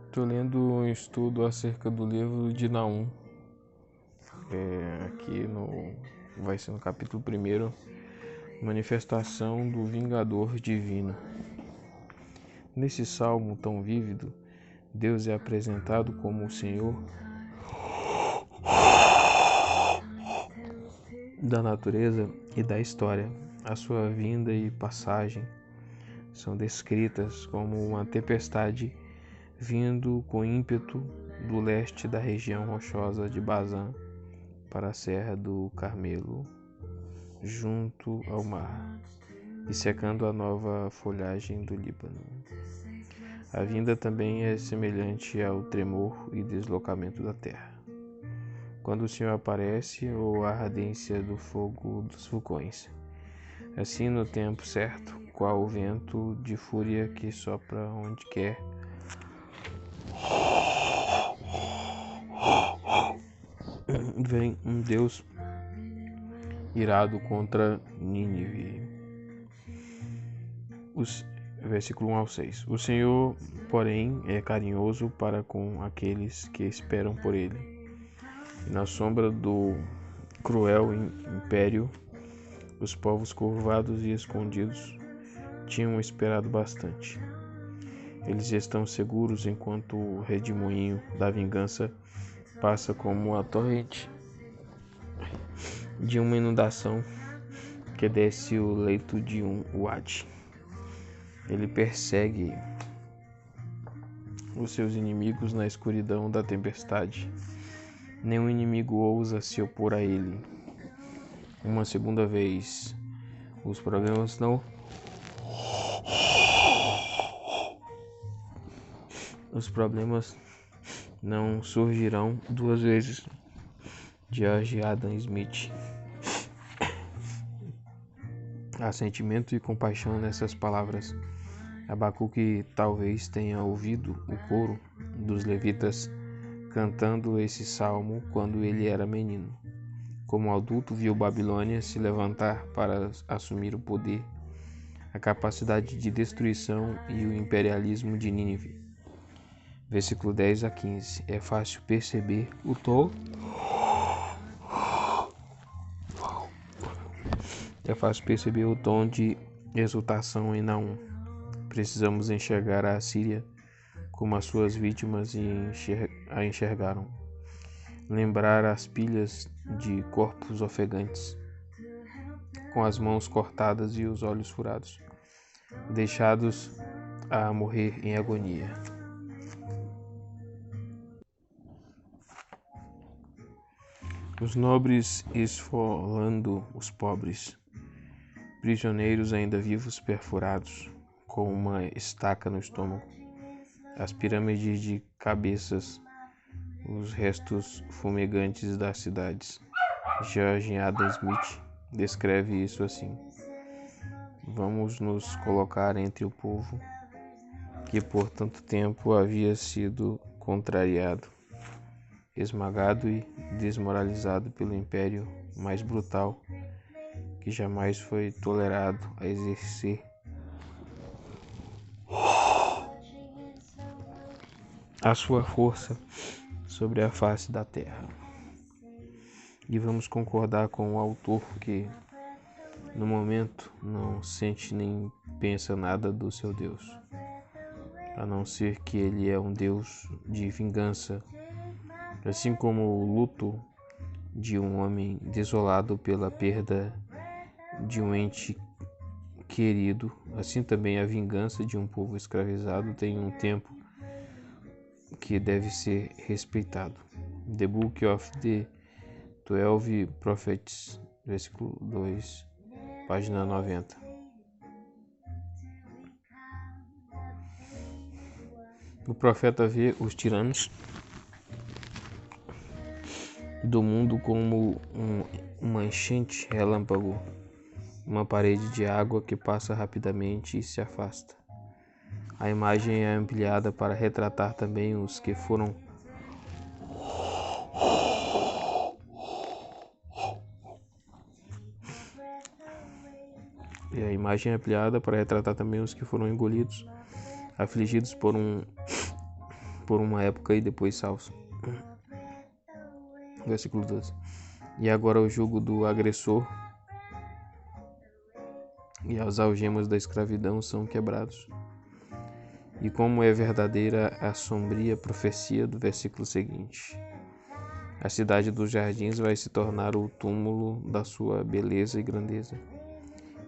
Estou lendo um estudo acerca do livro de Naum. Vai ser no capítulo 1, Manifestação do Vingador Divino. Nesse salmo tão vívido, Deus é apresentado como o Senhor da natureza e da história. A sua vinda e passagem são descritas como uma tempestade vindo com ímpeto do leste da região rochosa de Bazã para a Serra do Carmelo, junto ao mar, e secando a nova folhagem do Líbano. A vinda também é semelhante ao tremor e deslocamento da terra, quando o Senhor aparece, ou a ardência do fogo dos vulcões. Assim, no tempo certo, qual o vento de fúria que sopra onde quer, vem um Deus irado contra Nínive. Versículo 1 ao 6. O Senhor, porém, é carinhoso para com aqueles que esperam por ele. E na sombra do cruel império, os povos curvados e escondidos tinham esperado bastante. Eles estão seguros enquanto o redemoinho da vingança passa como a torrente de uma inundação que desce o leito de um uade. Ele persegue os seus inimigos na escuridão da tempestade. Nenhum inimigo ousa se opor a ele. Uma segunda vez, os problemas não surgirão duas vezes. George Adam Smith. Há sentimento e compaixão nessas palavras. Abacuque talvez tenha ouvido o coro dos levitas cantando esse salmo quando ele era menino. Como adulto, viu Babilônia se levantar para assumir o poder, a capacidade de destruição e o imperialismo de Nínive. Versículo 10 a 15. É fácil perceber o tom de exultação em Naum. Precisamos enxergar a Assíria como as suas vítimas a enxergaram. Lembrar as pilhas de corpos ofegantes, com as mãos cortadas e os olhos furados, deixados a morrer em agonia. Os nobres esfolando os pobres, prisioneiros ainda vivos perfurados, com uma estaca no estômago, as pirâmides de cabeças, os restos fumegantes das cidades. George Adam Smith descreve isso assim: vamos nos colocar entre o povo que por tanto tempo havia sido contrariado, esmagado e desmoralizado pelo império mais brutal que jamais foi tolerado a exercer a sua força sobre a face da terra. E vamos concordar com o autor que, no momento, não sente nem pensa nada do seu Deus, a não ser que ele é um Deus de vingança, assim como o luto de um homem desolado pela perda de um ente querido, assim também a vingança de um povo escravizado tem um tempo que deve ser respeitado. The Book of the 12 Prophets, versículo 2, página 90. O profeta vê os tiranos do mundo como uma enchente relâmpago, uma parede de água que passa rapidamente e se afasta. A imagem é ampliada para retratar também os que foram engolidos afligidos por uma época e depois salvos. Versículo 12. E agora o jugo do agressor e as algemas da escravidão são quebrados. E como é verdadeira a sombria profecia do versículo seguinte: a cidade dos jardins vai se tornar o túmulo da sua beleza e grandeza.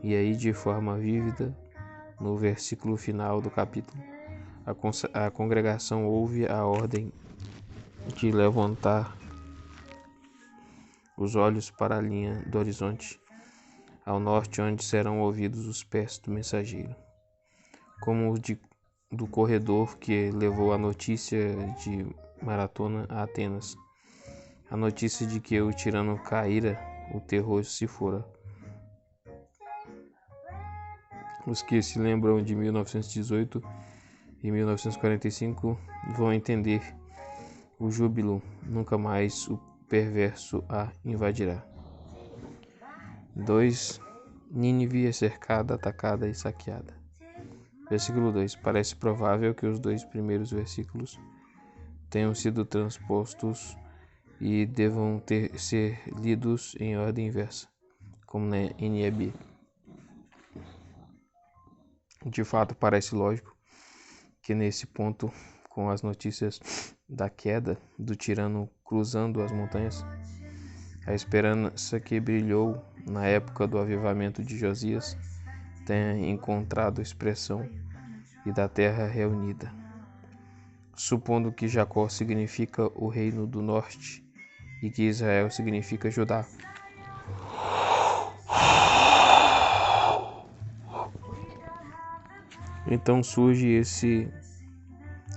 E aí, de forma vívida, no versículo final do capítulo, a congregação ouve a ordem de levantar os olhos para a linha do horizonte, ao norte, onde serão ouvidos os pés do mensageiro, como do corredor que levou a notícia de Maratona a Atenas, a notícia de que o tirano caíra, o terror se fora. Os que se lembram de 1918 e 1945 vão entender o júbilo, nunca mais o perverso a invadirá. 2. Nínive é cercada, atacada e saqueada. Versículo 2. Parece provável que os dois primeiros versículos tenham sido transpostos e devam ser lidos em ordem inversa, como na NEB. De fato, parece lógico que nesse ponto, com as notícias da queda do tirano cruzando as montanhas, a esperança que brilhou na época do avivamento de Josias tenha encontrado expressão e da terra reunida. Supondo que Jacó significa o reino do norte e que Israel significa Judá. Então surge esse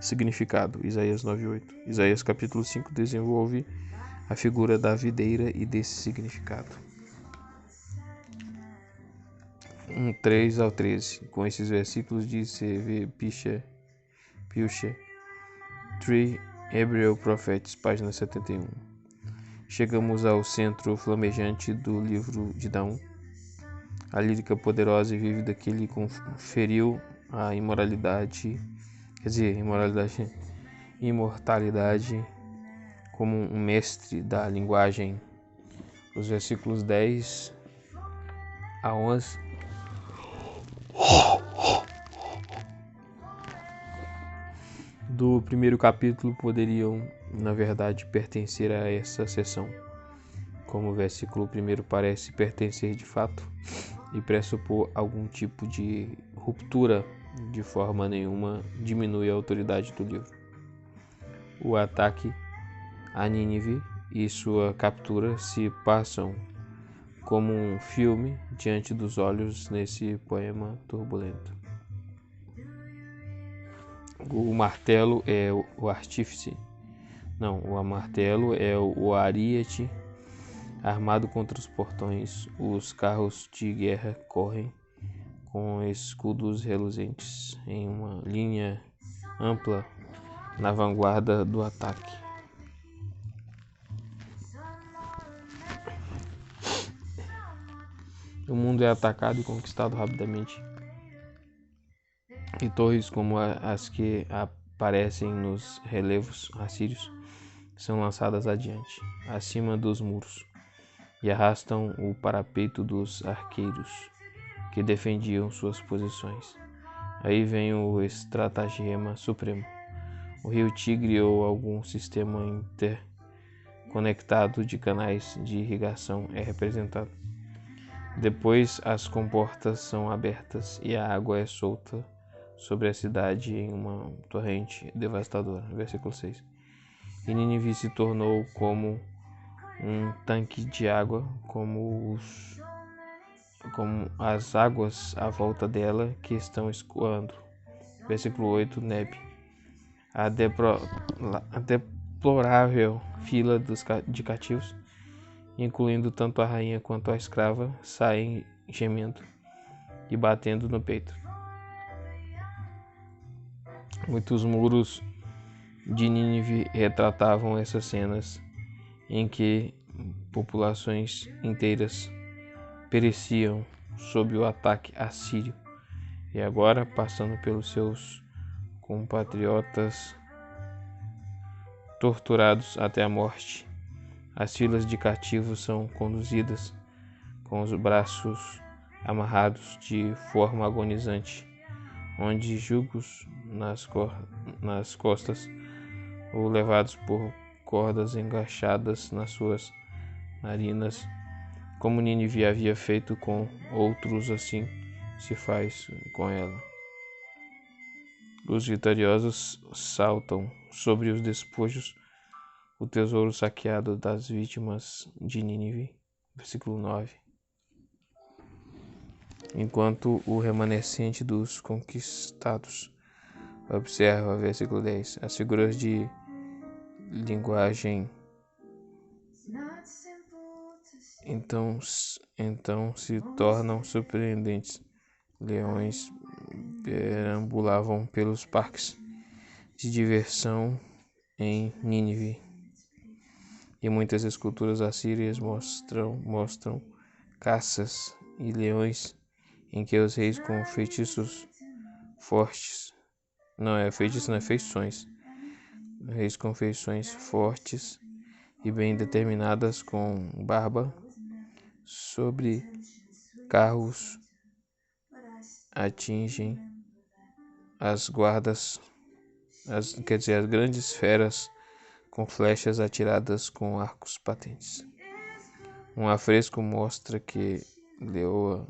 significado, Isaías 9:8. Isaías capítulo 5 desenvolve a figura da videira e desse significado. 3 ao 13. Com esses versículos de C.V. Pilcher, Three Hebrew Prophets, página 71. Chegamos ao centro flamejante do livro de Naum, a lírica poderosa e vívida que lhe conferiu a imortalidade como um mestre da linguagem. Os versículos 10 a 11 do primeiro capítulo poderiam, na verdade, pertencer a essa seção, como o versículo 1 parece pertencer de fato e pressupor algum tipo de ruptura, de forma nenhuma diminui a autoridade do livro. O ataque a Nínive e sua captura se passam como um filme diante dos olhos nesse poema turbulento. O martelo é o artífice. Não, o martelo é o ariete armado contra os portões. Os carros de guerra correm com escudos reluzentes em uma linha ampla na vanguarda do ataque. O mundo é atacado e conquistado rapidamente, e torres como as que aparecem nos relevos assírios são lançadas adiante, acima dos muros, e arrastam o parapeito dos arqueiros que defendiam suas posições. Aí vem o estratagema supremo. O rio Tigre ou algum sistema interconectado de canais de irrigação é representado. Depois as comportas são abertas e a água é solta sobre a cidade em uma torrente devastadora. Versículo 6. E Nínive se tornou como um tanque de água, como as águas à volta dela que estão escoando. Versículo 8, Neb. A deplorável fila de cativos, incluindo tanto a rainha quanto a escrava, saem gemendo e batendo no peito. Muitos muros de Nínive retratavam essas cenas em que populações inteiras pereciam sob o ataque assírio, e agora, passando pelos seus compatriotas torturados até a morte. As filas de cativos são conduzidas com os braços amarrados de forma agonizante, onde jugos nas costas ou levados por cordas enganchadas nas suas narinas. Como Nínive havia feito com outros, assim se faz com ela. Os vitoriosos saltam sobre os despojos, o tesouro saqueado das vítimas de Nínive. Versículo 9. Enquanto o remanescente dos conquistados observa, versículo 10, as figuras de linguagem então se tornam surpreendentes. Leões perambulavam pelos parques de diversão em Nínive, e muitas esculturas assírias mostram caças e leões em que os reis com feitiços fortes, feições, reis com feições fortes e bem determinadas, com barba, sobre carros atingem as guardas, as grandes feras com flechas atiradas com arcos patentes. Um afresco mostra que leoa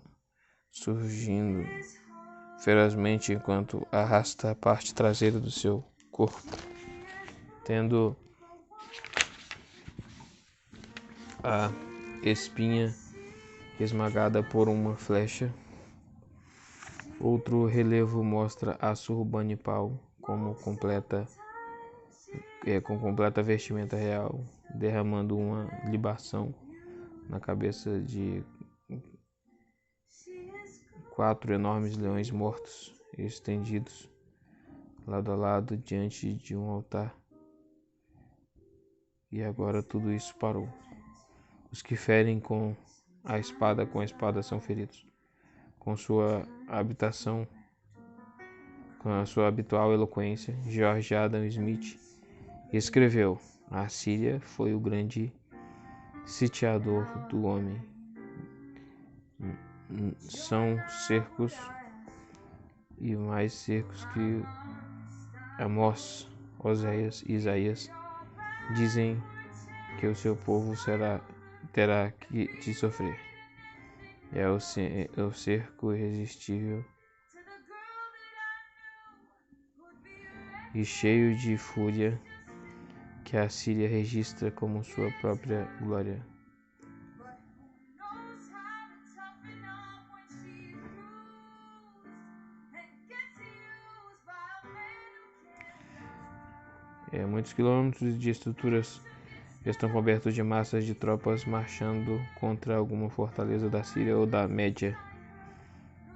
surgindo ferozmente enquanto arrasta a parte traseira do seu corpo, tendo a espinha esmagada por uma flecha. Outro relevo mostra a Surbanipal com completa vestimenta real, derramando uma libação na cabeça de 4 enormes leões mortos, estendidos lado a lado diante de um altar. E agora tudo isso parou. Os que ferem com a espada são feridos. Com a sua habitual eloquência, George Adam Smith escreveu: a Síria foi o grande sitiador do homem. São cercos e mais cercos que Amós, Oséias e Isaías dizem que o seu povo terá de sofrer. É o cerco irresistível e cheio de fúria que a Síria registra como sua própria glória. Muitos quilômetros de estruturas estão cobertos de massas de tropas marchando contra alguma fortaleza da Síria ou da Média.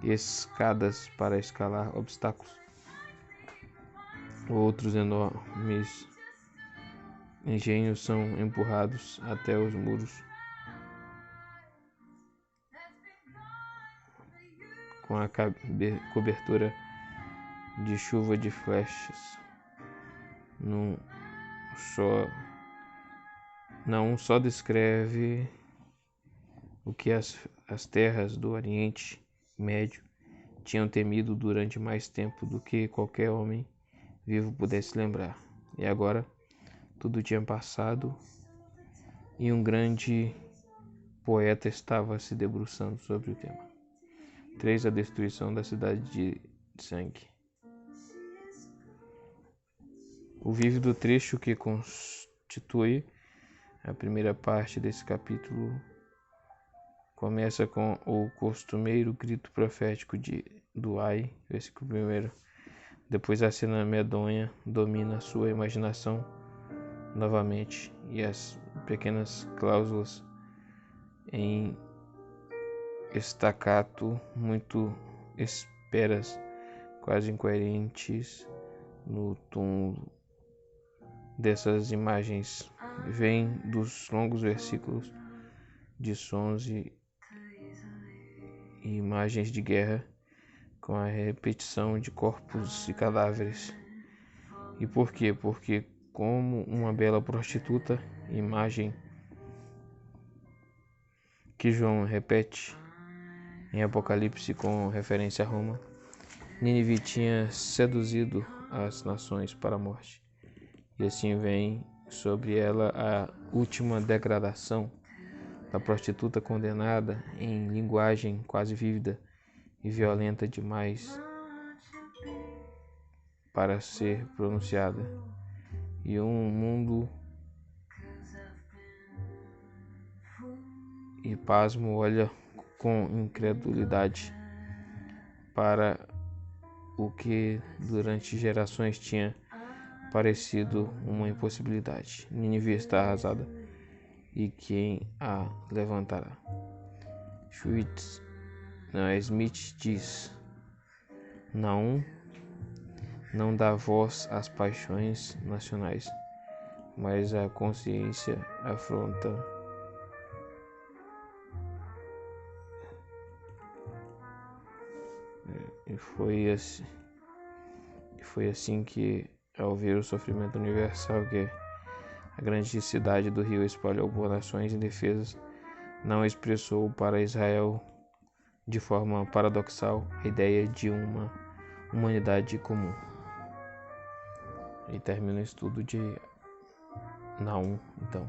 Escadas para escalar obstáculos. Outros enormes engenhos são empurrados até os muros com a cobertura de chuva de flechas. Não só descreve o que as terras do Oriente Médio tinham temido durante mais tempo do que qualquer homem vivo pudesse lembrar. E agora tudo tinha passado e um grande poeta estava se debruçando sobre o tema. 3. A destruição da cidade de sangue. O vívido trecho que constitui a primeira parte desse capítulo começa com o costumeiro grito profético do Ai, versículo 1. Depois a cena medonha domina sua imaginação novamente, e as pequenas cláusulas em estacato muito ésperas, quase incoerentes no túmulo dessas imagens, vêm dos longos versículos de sons e imagens de guerra, com a repetição de corpos e cadáveres. E por quê? Porque como uma bela prostituta, imagem que João repete em Apocalipse com referência a Roma, Nínive tinha seduzido as nações para a morte. E assim vem sobre ela a última degradação da prostituta condenada em linguagem quase vívida e violenta demais para ser pronunciada. E um mundo e pasmo olha com incredulidade para o que durante gerações tinha parecido uma impossibilidade. Nínive está arrasada, e quem a levantará? Smith diz: Naum não dá voz às paixões nacionais, mas a consciência afronta. E foi assim que, ao ver o sofrimento universal que a grande cidade do rio espalhou por nações indefesas, não expressou para Israel de forma paradoxal a ideia de uma humanidade comum. E termina o estudo de Naum, então.